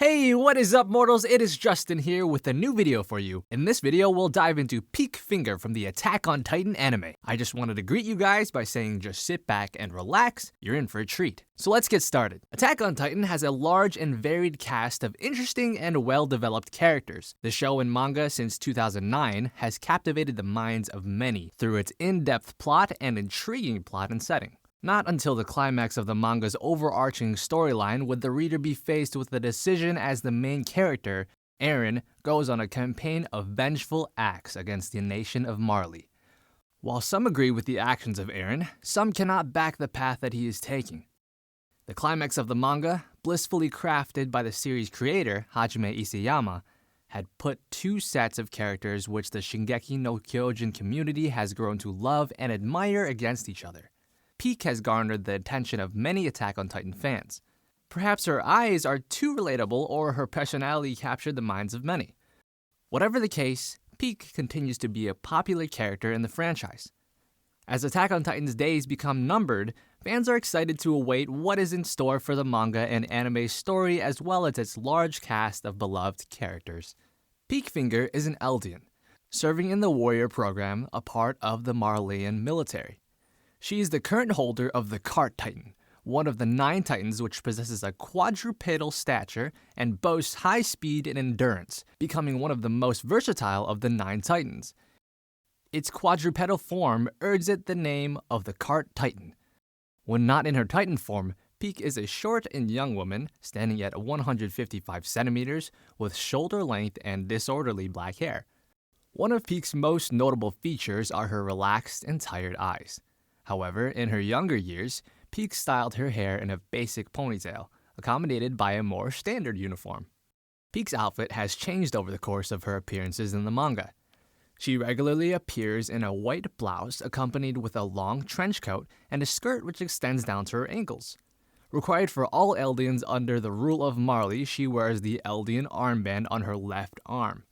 Hey, what is up, mortals? It is Justin here with a new video for you. In this video, we'll dive into Peak Finger from the Attack on Titan anime. I just wanted to greet you guys by saying just sit back and relax, you're in for a treat. So let's get started. Attack on Titan has a large and varied cast of interesting and well-developed characters. The show and manga since 2009 has captivated the minds of many through its in-depth plot and intriguing plot and setting. Not until the climax of the manga's overarching storyline would the reader be faced with the decision as the main character, Eren, goes on a campaign of vengeful acts against the nation of Marley. While some agree with the actions of Eren, some cannot back the path that he is taking. The climax of the manga, blissfully crafted by the series creator, Hajime Isayama, had put two sets of characters which the Shingeki no Kyojin community has grown to love and admire against each other. Peak has garnered the attention of many Attack on Titan fans. Perhaps her eyes are too relatable or her personality captured the minds of many. Whatever the case, Peak continues to be a popular character in the franchise. As Attack on Titan's days become numbered, fans are excited to await what is in store for the manga and anime story as well as its large cast of beloved characters. Peak Finger is an Eldian, serving in the warrior program, a part of the Marleyan military. She is the current holder of the Cart Titan, one of the 9 Titans which possesses a quadrupedal stature and boasts high speed and endurance, becoming one of the most versatile of the 9 Titans. Its quadrupedal form earns it the name of the Cart Titan. When not in her Titan form, Peak is a short and young woman, standing at 155 centimeters, with shoulder length and disorderly black hair. One of Peak's most notable features are her relaxed and tired eyes. However, in her younger years, Peak styled her hair in a basic ponytail, accommodated by a more standard uniform. Peak's outfit has changed over the course of her appearances in the manga. She regularly appears in a white blouse accompanied with a long trench coat and a skirt which extends down to her ankles. Required for all Eldians under the rule of Marley, she wears the Eldian armband on her left arm.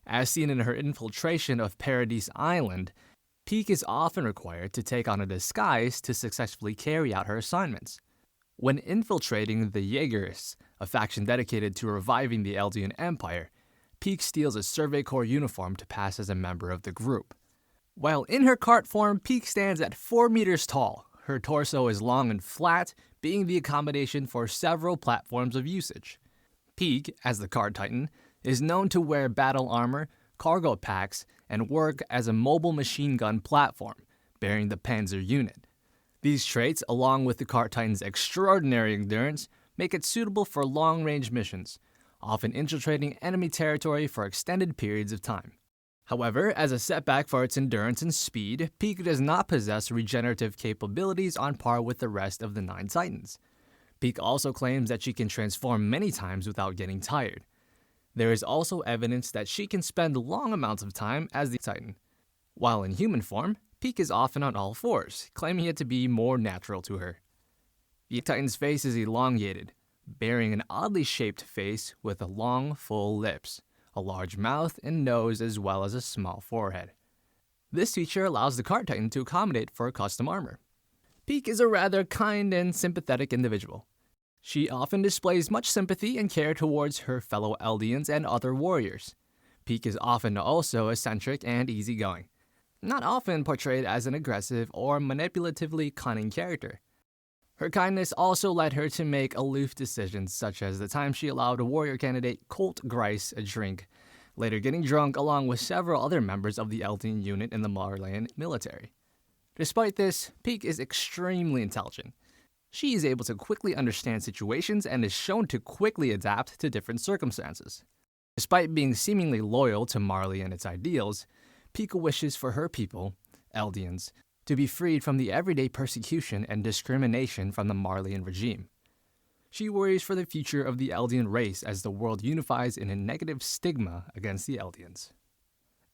As seen in her infiltration of Paradise Island, Peak is often required to take on a disguise to successfully carry out her assignments. When infiltrating the Jaegerists, a faction dedicated to reviving the Eldian Empire, Peak steals a Survey Corps uniform to pass as a member of the group. While in her cart form, Peak stands at 4 meters tall. Her torso is long and flat, being the accommodation for several platforms of usage. Peak, as the Cart Titan, is known to wear battle armor, cargo packs, and work as a mobile machine gun platform, bearing the Panzer unit. These traits, along with the Cart Titan's extraordinary endurance, make it suitable for long-range missions, often infiltrating enemy territory for extended periods of time. However, as a setback for its endurance and speed, Peak does not possess regenerative capabilities on par with the rest of the 9 Titans. Peak also claims that she can transform many times without getting tired. There is also evidence that she can spend long amounts of time as the Titan. While in human form, Peak is often on all fours, claiming it to be more natural to her. The Titan's face is elongated, bearing an oddly shaped face with long, full lips, a large mouth and nose as well as a small forehead. This feature allows the Cart Titan to accommodate for custom armor. Peak is a rather kind and sympathetic individual. She often displays much sympathy and care towards her fellow Eldians and other warriors. Peak is often also eccentric and easygoing, not often portrayed as an aggressive or manipulatively cunning character. Her kindness also led her to make aloof decisions, such as the time she allowed a warrior candidate Colt Grice a drink, later getting drunk along with several other members of the Eldian unit in the Marleyan military. Despite this, Peak is extremely intelligent. She is able to quickly understand situations and is shown to quickly adapt to different circumstances. Despite being seemingly loyal to Marley and its ideals, Peak wishes for her people, Eldians, to be freed from the everyday persecution and discrimination from the Marleyan regime. She worries for the future of the Eldian race as the world unifies in a negative stigma against the Eldians.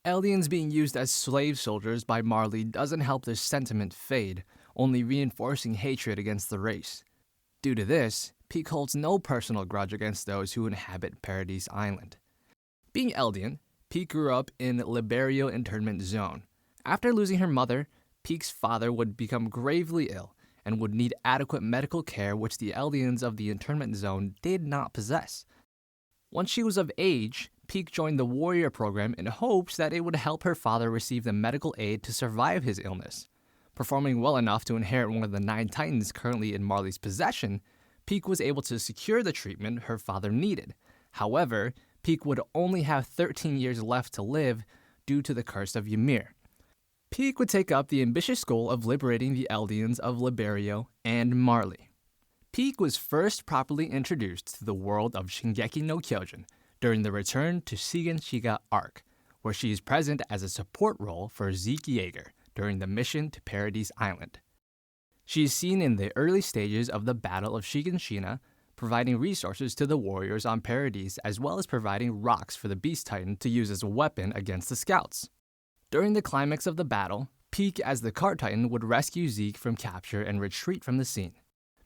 Eldians being used as slave soldiers by Marley doesn't help this sentiment fade, only reinforcing hatred against the race. Due to this, Peak holds no personal grudge against those who inhabit Paradise Island. Being Eldian, Peak grew up in Liberio internment zone. After losing her mother, Peak's father would become gravely ill and would need adequate medical care which the Eldians of the internment zone did not possess. Once she was of age, Peak joined the warrior program in hopes that it would help her father receive the medical aid to survive his illness. Performing well enough to inherit one of the 9 titans currently in Marley's possession, Peak was able to secure the treatment her father needed. However, Peak would only have 13 years left to live due to the curse of Ymir. Peak would take up the ambitious goal of liberating the Eldians of Liberio and Marley. Peak was first properly introduced to the world of Shingeki no Kyojin during the Return to Shigen Shiga arc, where she is present as a support role for Zeke Yeager during the mission to Paradise Island. She is seen in the early stages of the Battle of Shiganshina, providing resources to the warriors on Paradise as well as providing rocks for the Beast Titan to use as a weapon against the scouts. During the climax of the battle, Peak as the Cart Titan would rescue Zeke from capture and retreat from the scene.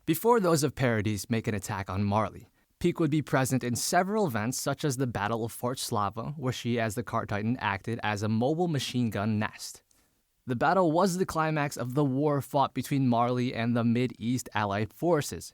Before those of Paradise make an attack on Marley, Peak would be present in several events such as the Battle of Fort Slava, where she as the Cart Titan acted as a mobile machine gun nest. The battle was the climax of the war fought between Marley and the Mid-East Allied forces.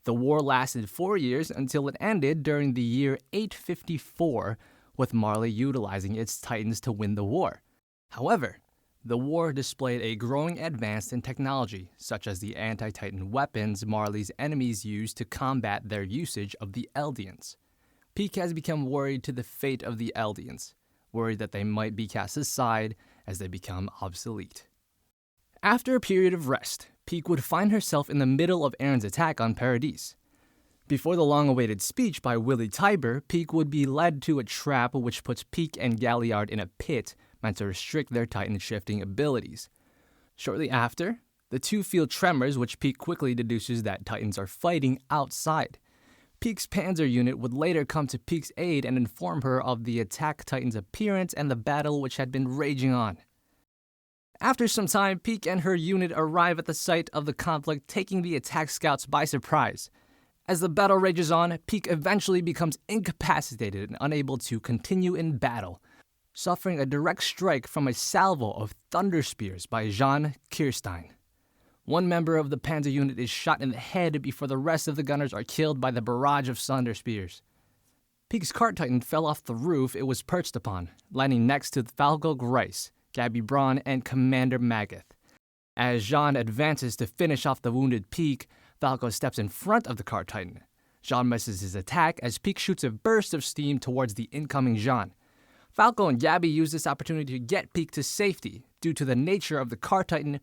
The war lasted 4 years until it ended during the year 854, with Marley utilizing its titans to win the war. However, the war displayed a growing advance in technology, such as the anti-Titan weapons Marley's enemies used to combat their usage of the Eldians. Peak has become worried to the fate of the Eldians, worried that they might be cast aside as they become obsolete. After a period of rest, Peak would find herself in the middle of Aaron's attack on Paradise. Before the long-awaited speech by Willie Tiber, Peak would be led to a trap which puts Peak and Galliard in a pit meant to restrict their Titan shifting abilities. Shortly after, the two feel tremors, which Peak quickly deduces that Titans are fighting outside. Peak's Panzer unit would later come to Peak's aid and inform her of the attack Titan's appearance and the battle which had been raging on. After some time, Peak and her unit arrive at the site of the conflict, taking the attack scouts by surprise. As the battle rages on, Peak eventually becomes incapacitated and unable to continue in battle, suffering a direct strike from a salvo of thunder spears by Jean Kirstein. One member of the Panzer unit is shot in the head before the rest of the gunners are killed by the barrage of thunder spears. Peak's Cart Titan fell off the roof it was perched upon, landing next to Falco Grice, Gabby Braun, and Commander Magath. As Jean advances to finish off the wounded Peak, Falco steps in front of the Cart Titan. Jean misses his attack as Peak shoots a burst of steam towards the incoming Jean. Falco and Gabby use this opportunity to get Peak to safety. Due to the nature of the Cart Titan,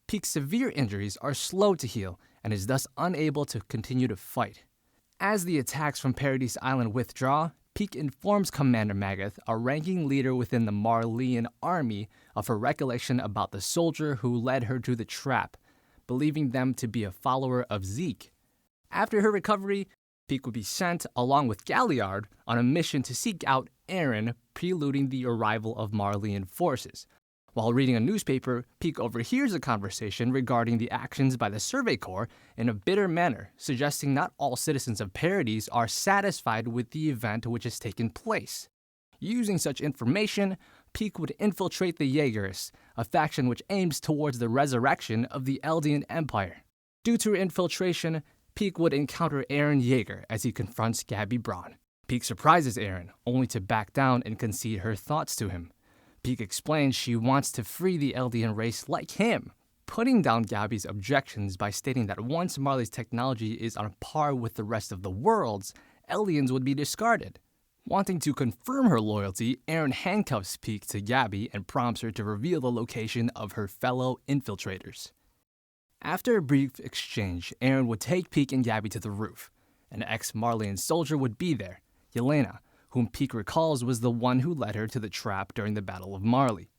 Peak's severe injuries are slow to heal and is thus unable to continue to fight. As the attacks from Paradise Island withdraw, Peak informs Commander Magath, a ranking leader within the Marleyan army, of her recollection about the soldier who led her to the trap, believing them to be a follower of Zeke. After her recovery, Peak would be sent, along with Galliard, on a mission to seek out Eren, preluding the arrival of Marleyan forces. While reading a newspaper, Peak overhears a conversation regarding the actions by the Survey Corps in a bitter manner, suggesting not all citizens of Paradise are satisfied with the event which has taken place. Using such information, Peak would infiltrate the Jaegerists, a faction which aims towards the resurrection of the Eldian Empire. Due to her infiltration, Peak would encounter Eren Yeager as he confronts Gabby Braun. Peak surprises Eren, only to back down and concede her thoughts to him. Peak explains she wants to free the Eldian race like him, putting down Gabby's objections by stating that once Marley's technology is on par with the rest of the world's, Eldians would be discarded. Wanting to confirm her loyalty, Eren handcuffs Peak to Gabby and prompts her to reveal the location of her fellow infiltrators. After a brief exchange, Eren would take Peak and Gabby to the roof. An ex-Marleyan soldier would be there, Yelena, whom Peak recalls was the one who led her to the trap during the Battle of Marley.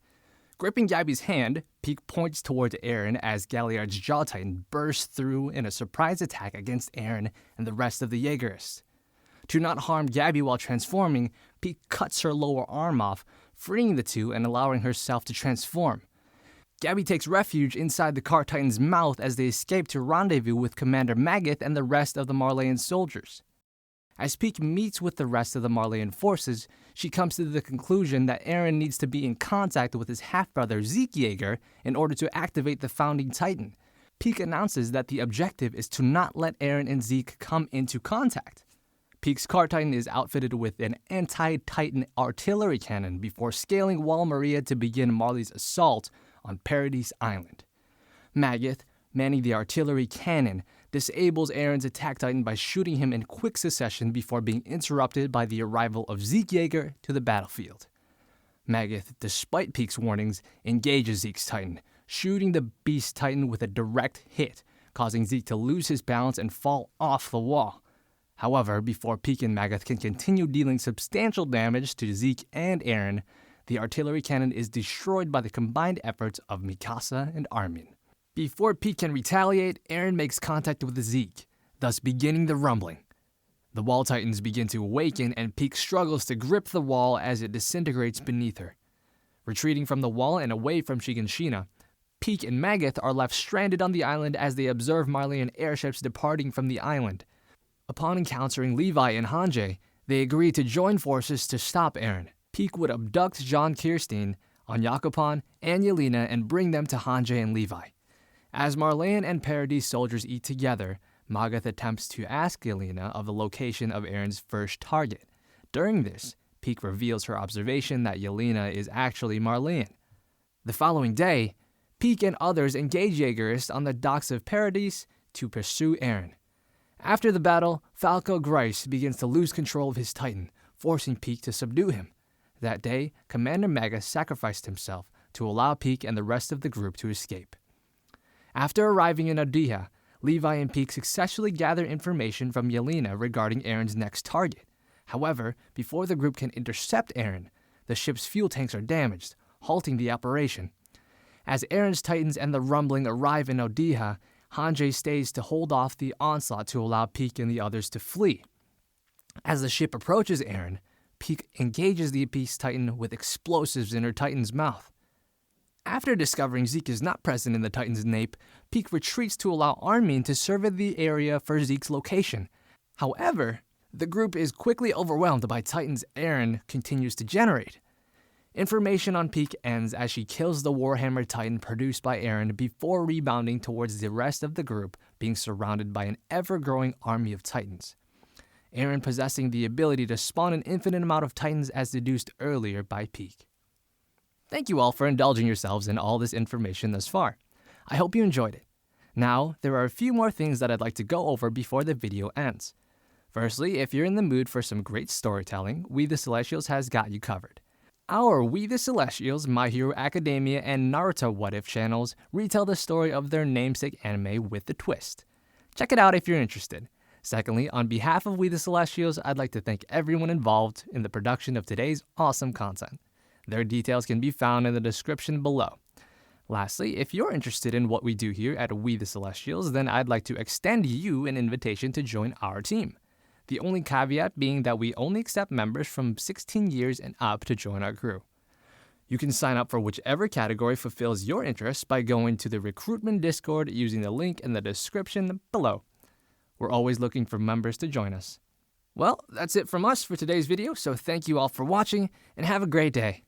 Gripping Gabby's hand, Peak points towards Eren as Galliard's Jaw Titan bursts through in a surprise attack against Eren and the rest of the Jaegerists. To not harm Gabby while transforming, Peak cuts her lower arm off, freeing the two and allowing herself to transform. Gabby takes refuge inside the Cart Titan's mouth as they escape to rendezvous with Commander Magath and the rest of the Marleyan soldiers. As Peak meets with the rest of the Marleyan forces, she comes to the conclusion that Eren needs to be in contact with his half-brother Zeke Yeager in order to activate the Founding Titan. Peak announces that the objective is to not let Eren and Zeke come into contact. Peak's car Titan is outfitted with an anti-Titan artillery cannon before scaling Wall Maria to begin Marley's assault on Paradise Island. Magath, manning the artillery cannon, disables Aaron's attack Titan by shooting him in quick succession before being interrupted by the arrival of Zeke Yeager to the battlefield. Magath, despite Peak's warnings, engages Zeke's Titan, shooting the Beast Titan with a direct hit, causing Zeke to lose his balance and fall off the wall. However, before Peak and Magath can continue dealing substantial damage to Zeke and Aaron, the artillery cannon is destroyed by the combined efforts of Mikasa and Armin. Before Peak can retaliate, Aaron makes contact with Zeke, thus beginning the rumbling. The Wall Titans begin to awaken, and Peak struggles to grip the wall as it disintegrates beneath her. Retreating from the wall and away from Shiganshina, Peak and Magath are left stranded on the island as they observe Marleyan airships departing from the island. Upon encountering Levi and Hanji, they agree to join forces to stop Aaron. Peak would abduct John Kirstein, Onyakopan, and Yelena and bring them to Hanji and Levi. As Marleyan and Paradise soldiers eat together, Magath attempts to ask Yelena of the location of Aaron's first target. During this, Peak reveals her observation that Yelena is actually Marleyan. The following day, Peak and others engage Jaegerists on the docks of Paradise to pursue Aaron. After the battle, Falco Grice begins to lose control of his Titan, forcing Peak to subdue him. That day, Commander Magath sacrificed himself to allow Peak and the rest of the group to escape. After arriving in Odiha, Levi and Peak successfully gather information from Yelena regarding Aaron's next target. However, before the group can intercept Aaron, the ship's fuel tanks are damaged, halting the operation. As Aaron's Titans and the Rumbling arrive in Odiha, Hanji stays to hold off the onslaught to allow Peak and the others to flee. As the ship approaches Aaron, Peak engages the Beast Titan with explosives in her Titan's mouth. After discovering Zeke is not present in the Titan's nape, Peak retreats to allow Armin to survey the area for Zeke's location. However, the group is quickly overwhelmed by Titans Aaron continues to generate. Information on Peak ends as she kills the Warhammer Titan produced by Aaron before rebounding towards the rest of the group, being surrounded by an ever-growing army of Titans. Aaron possessing the ability to spawn an infinite amount of Titans as deduced earlier by Peak. Thank you all for indulging yourselves in all this information thus far. I hope you enjoyed it. Now, there are a few more things that I'd like to go over before the video ends. Firstly, if you're in the mood for some great storytelling, We the Celestials has got you covered. Our We the Celestials, My Hero Academia, and Naruto What If channels retell the story of their namesake anime with a twist. Check it out if you're interested. Secondly, on behalf of We the Celestials, I'd like to thank everyone involved in the production of today's awesome content. Their details can be found in the description below. Lastly, if you're interested in what we do here at We the Celestials, then I'd like to extend you an invitation to join our team. The only caveat being that we only accept members from 16 years and up to join our crew. You can sign up for whichever category fulfills your interest by going to the recruitment Discord using the link in the description below. We're always looking for members to join us. Well, that's it from us for today's video, so thank you all for watching and have a great day.